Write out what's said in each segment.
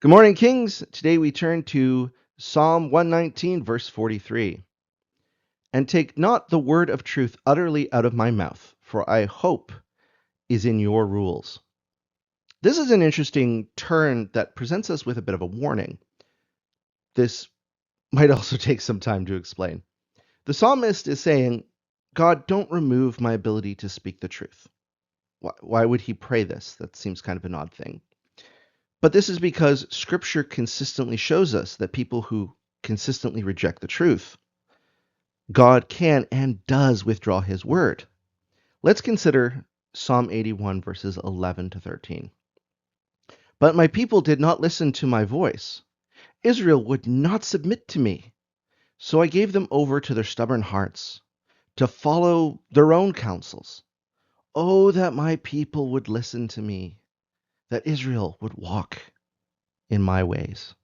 Good morning, Kings. Today we turn to Psalm 119, verse 43. And take not the word of truth utterly out of my mouth, for I hope is in your rules. This is an interesting turn that presents us with a bit of a warning. This might also take some time to explain. The psalmist is saying, God, don't remove my ability to speak the truth. Why would he pray this? That seems kind of an odd thing. But this is because Scripture consistently shows us that people who consistently reject the truth, God can and does withdraw his word. Let's consider Psalm 81, verses 11 to 13. But my people did not listen to my voice. Israel would not submit to me. So I gave them over to their stubborn hearts, to follow their own counsels. Oh, that my people would listen to me, that Israel would walk in my ways.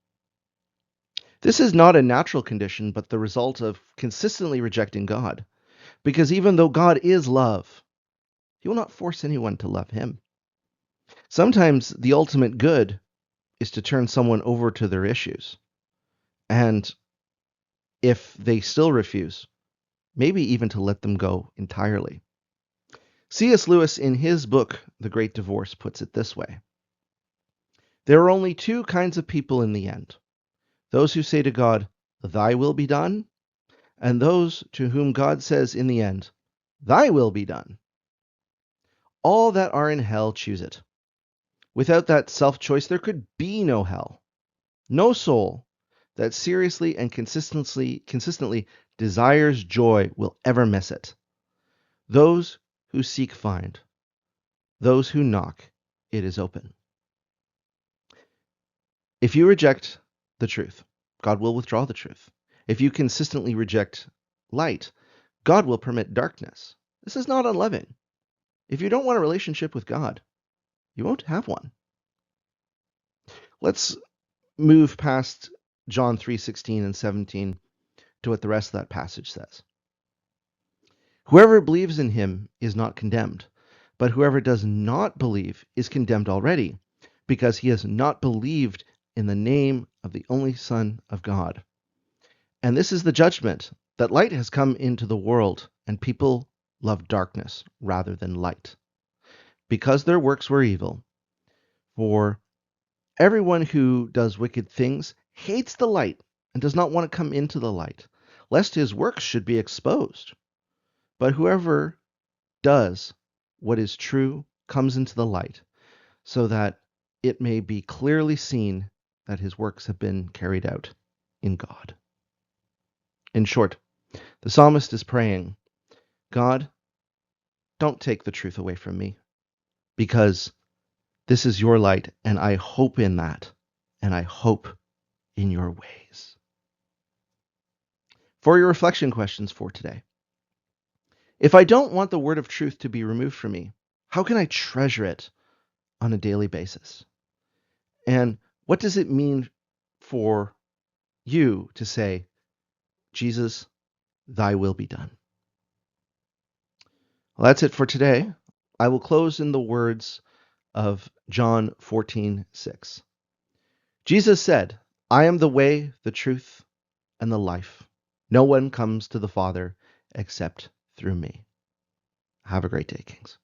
This is not a natural condition, but the result of consistently rejecting God. Because even though God is love, he will not force anyone to love him. Sometimes the ultimate good is to turn someone over to their issues. And if they still refuse, maybe even to let them go entirely. C.S. Lewis, in his book, The Great Divorce, puts it this way. There are only two kinds of people in the end. Those who say to God, thy will be done, and those to whom God says in the end, thy will be done. All that are in hell choose it. Without that self-choice, there could be no hell. No soul that seriously and consistently desires joy will ever miss it. Those who seek find. Those who knock, it is open. If you reject the truth, God will withdraw the truth. If you consistently reject light, God will permit darkness. This is not unloving. If you don't want a relationship with God, you won't have one. Let's move past John 3:16 and 17 to what the rest of that passage says. Whoever believes in him is not condemned, but whoever does not believe is condemned already, because he has not believed in the name of the only Son of God. And this is the judgment, that light has come into the world, and people love darkness rather than light, because their works were evil. For everyone who does wicked things hates the light and does not want to come into the light, lest his works should be exposed. But whoever does what is true comes into the light, so that it may be clearly seen that his works have been carried out in God. In short, the psalmist is praying, God, don't take the truth away from me, because this is your light, and I hope in that, and I hope in your ways. For your reflection questions for today. If I don't want the word of truth to be removed from me, how can I treasure it on a daily basis? And what does it mean for you to say, Jesus, thy will be done? Well, that's it for today. I will close in the words of John 14:6. Jesus said, I am the way, the truth, and the life. No one comes to the Father except through me. Have a great day, Kings.